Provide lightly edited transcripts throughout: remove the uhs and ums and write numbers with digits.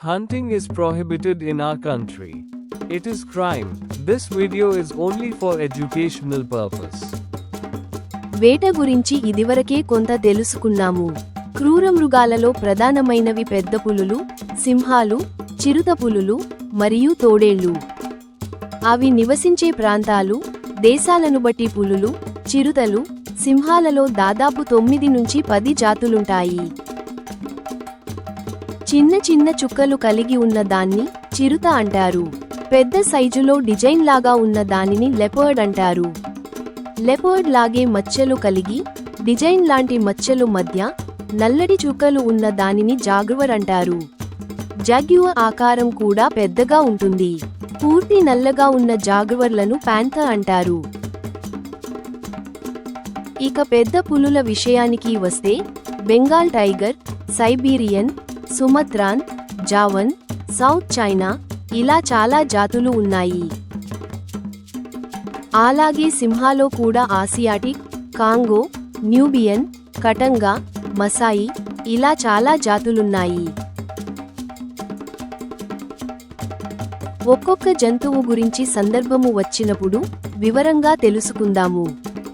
Hunting is prohibited in our country. It is crime. This video is only for educational purpose. వేట గురించి ఇదివరకే కొంత తెలుసుకున్నాము. క్రూర మృగాలలో ప్రధానమైనవి పెద్ద పులులు, సింహాలు, చిరుత పులులు మరియు తోడేళ్లు. అవి నివసించే ప్రాంతాలు, దేశాలను బట్టి పులులు, చిరుతలు, సింహాలలో దాదాపు 9 నుంచి 10 జాతులుంటాయి. చిన్న చిన్న చుక్కలు కలిగి ఉన్న దాన్ని చిరుత అంటారు. పెద్ద సైజులో డిజైన్ లాగా ఉన్న దానిని లెపర్డ్ అంటారు. లెపర్డ్ లాగే మచ్చలు కలిగి డిజైన్ లాంటి మచ్చలు మధ్య నల్లటి చుక్కలు ఉన్న దానిని జాగ్వర్ అంటారు. జాగ్యువర్ ఆకారం కూడా పెద్దగా ఉంటుంది. పూర్తి నల్లగా ఉన్న జాగ్వర్లను పాంథర్ అంటారు. ఇక పెద్ద పులుల విషయానికి వస్తే Bengal tiger, Siberian, సుమత్రాన్, జావన్, south China ఇలా చాలా జాతులు ఉన్నాయి. అలాగే సింహాలో కూడా ఆసియాటిక్, కాంగో, న్యూబియన్, కటంగా, మసాయి ఇలా చాలా జాతులున్నాయి. ఒక్కొక్క జంతువు గురించి సందర్భము వచ్చినప్పుడు వివరంగా తెలుసుకుందాము.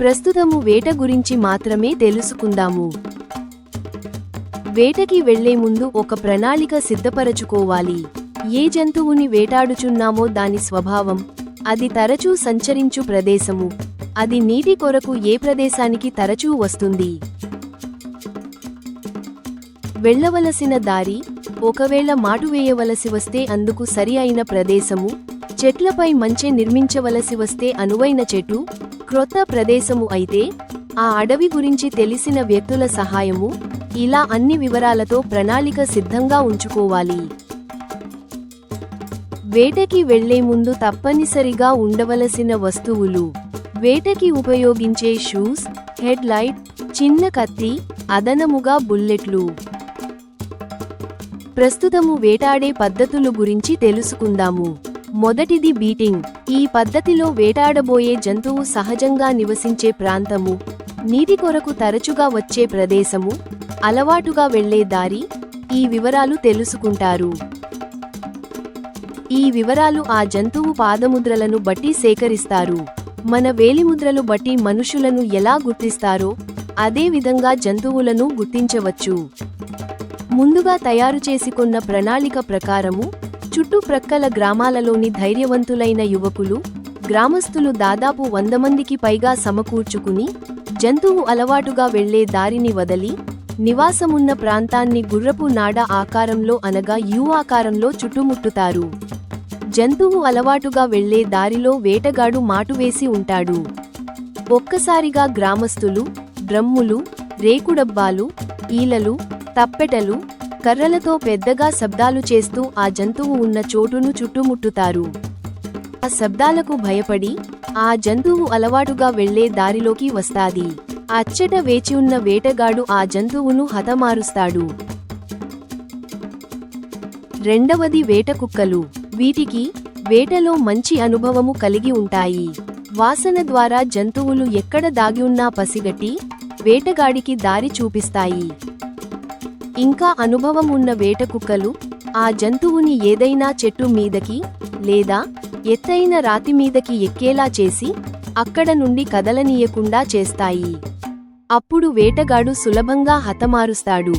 ప్రస్తుతము వేట గురించి మాత్రమే తెలుసుకుందాము. వేటకి వెళ్లే ముందు ఒక ప్రణాళిక సిద్ధపరచుకోవాలి. ఏ జంతువుని వేటాడుచున్నామో దాని స్వభావం, అది తరచూ సంచరించు ప్రదేశము, అది నీటి కొరకు ఏ ప్రదేశానికి తరచూ వస్తుంది, వెళ్లవలసిన దారి, ఒకవేళ మాటు వేయవలసి వస్తే అందుకు సరి అయిన ప్రదేశము, చెట్లపై మంచె నిర్మించవలసి వస్తే అనువైన చెట్టు, క్రొత్త ప్రదేశము అయితే ఆ అడవి గురించి తెలిసిన వ్యక్తుల సహాయము, ఇలా అన్ని వివరాలతో ప్రణాళిక సిద్ధంగా ఉంచుకోవాలి. వేటకి వెళ్లే ముందు తప్పనిసరిగా ఉండవలసిన వస్తువులు: వేటకి ఉపయోగించే షూస్, హెడ్ లైట్, చిన్న కత్తి, అదనముగా బుల్లెట్లు. ప్రస్తుతము వేటాడే పద్ధతులు గురించి తెలుసుకుందాము. మొదటిది బీటింగ్. ఈ పద్ధతిలో వేటాడబోయే జంతువు సహజంగా నివసించే ప్రాంతము, నీటి కొరకు తరచుగా వచ్చే ప్రదేశము, అలవాటుగా వెళ్లే దారి, ఈ వివరాలు తెలుసుకుంటారు. ఈ వివరాలు ఆ జంతువు పాదముద్రలను బట్టి సేకరిస్తారు. మన వేలిముద్రలు బట్టి మనుషులను ఎలా గుర్తిస్తారో అదే విధంగా జంతువులను గుర్తించవచ్చు. ముందుగా తయారు చేసుకున్న ప్రణాళిక ప్రకారము చుట్టుప్రక్కల గ్రామాలలోని ధైర్యవంతులైన యువకులు, గ్రామస్తులు దాదాపు 100 మందికి పైగా సమకూర్చుకుని జంతువు అలవాటుగా వెళ్లే దారిని వదలి నివాసమున్న ప్రాంతాన్ని గుర్రపు నాడ ఆకారంలో అనగా యు ఆకారంలో చుట్టుముట్టుతారు. జంతువు అలవాటుగా వెళ్లే దారిలో వేటగాడు మాటువేసి ఉంటాడు. ఒక్కసారిగా గ్రామస్తులు డ్రమ్ములు, రేకుడబ్బాలు, ఈలలు, తప్పెటలు, కర్రలతో పెద్దగా శబ్దాలు చేస్తూ ఆ జంతువు ఉన్న చోటును చుట్టుముట్టుతారు. ఆ శబ్దాలకు భయపడి ఆ జంతువు అలవాటుగా వెళ్లే దారిలోకి వస్తాది. అచ్చట వేచివున్న వేటగాడు ఆ జంతువును హతమారుస్తాడు. రెండవది వేట కుక్కలు. వీటికి వేటలో మంచి అనుభవము కలిగి ఉంటాయి. వాసన ద్వారా జంతువులు ఎక్కడ దాగి ఉన్నా పసిగట్టి వేటగాడికి దారి చూపిస్తాయి. ఇంకా అనుభవం ఉన్న వేట కుక్కలు ఆ జంతువుని ఏదైనా చెట్టు మీదకి లేదా ఎత్తైన రాతి మీదకి ఎక్కేలా చేసి అక్కడ నుండి కదలనీయకుండా చేస్తాయి. అప్పుడు వేటగాడు సులభంగా హతమారుస్తాడు.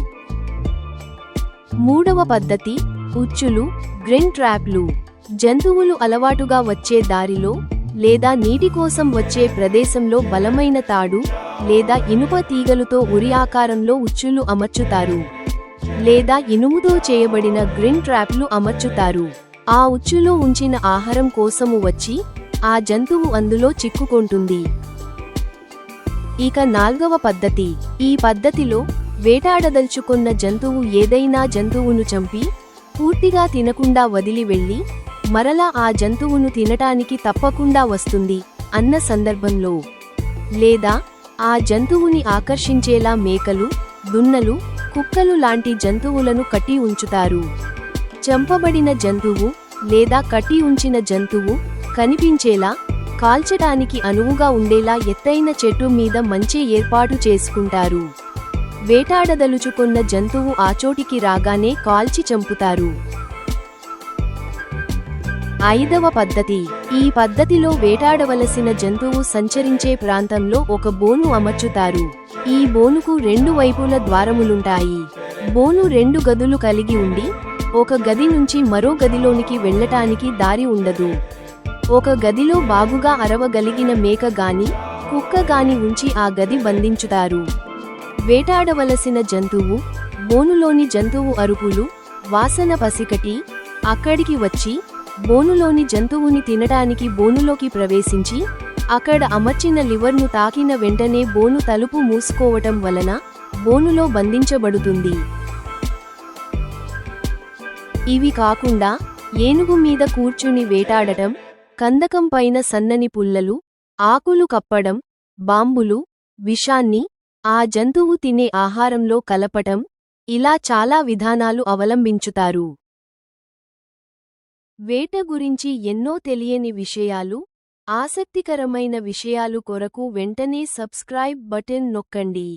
మూడవ పద్ధతి ఉచ్చులు, గ్రిన్ ట్రాప్లు. జంతువులు అలవాటుగా వచ్చే దారిలో లేదా నీటి కోసం వచ్చే ప్రదేశంలో బలమైన తాడు లేదా ఇనుప తీగలుతో ఉరి ఆకారంలో ఉచ్చులు అమర్చుతారు లేదా ఇనుముతో చేయబడిన గ్రిన్ ట్రాప్లు అమర్చుతారు. ఆ ఉచ్చులో ఉంచిన ఆహారం కోసము వచ్చి ఆ జంతువు అందులో చిక్కుకుంటుంది. ఇక నాల్గవ పద్ధతి. ఈ పద్ధతిలో వేటాడదల్చుకున్న జంతువు ఏదైనా జంతువును చంపి పూర్తిగా తినకుండా వదిలి వెళ్లి మరలా ఆ జంతువును తినటానికి తప్పకుండా వస్తుంది అన్న సందర్భంలో, లేదా ఆ జంతువుని ఆకర్షించేలా మేకలు, దున్నలు, కుక్కలు లాంటి జంతువులను కట్టి ఉంచుతారు. చంపబడిన జంతువు లేదా కట్టి ఉంచిన జంతువు కనిపించేలా కాల్చటానికి అనువుగా ఉండేలా ఎత్తైన చెట్టు మీద మంచె ఏర్పాటు చేసుకుంటారు. వేటాడదలుచుకున్న జంతువు ఆచోటికి రాగానే కాల్చి చంపుతారు. ఐదవ పద్ధతి. ఈ పద్ధతిలో వేటాడవలసిన జంతువు సంచరించే ప్రాంతంలో ఒక బోను అమర్చుతారు. ఈ బోనుకు రెండు వైపుల ద్వారములుంటాయి. బోను రెండు గదులు కలిగి ఉండి, ఒక గది నుంచి మరో గదిలోనికి వెళ్ళటానికి దారి ఉండదు. ఒక గదిలో బాగుగా అరవగలిగిన మేక గాని, కుక్క గాని ఉంచి ఆ గది బంధించుతారు. వేటాడవలసిన జంతువు, బోనులోని జంతువు అరుపులు, వాసన పసికట్టి, అక్కడికి వచ్చి, బోనులోని జంతువుని తినటానికి బోనులోకి ప్రవేశించి, అక్కడ అమర్చిన లివర్ను తాకిన వెంటనే బోను తలుపు మూసుకోవటం వలన బోనులో బంధించబడుతుంది. ఇవి కాకుండా ఏనుగు మీద కూర్చుని వేటాడటం, కందకం పైన సన్నని పుల్లలు, ఆకులు కప్పడం, బాంబులు, విషాన్ని ఆ జంతువు తినే ఆహారంలో కలపటం, ఇలా చాలా విధానాలు అవలంబించుతారు. వేట గురించి ఎన్నో తెలియని విషయాలు, ఆసక్తికరమైన విషయాలు కొరకు వెంటనే సబ్స్క్రైబ్ బటన్ నొక్కండి.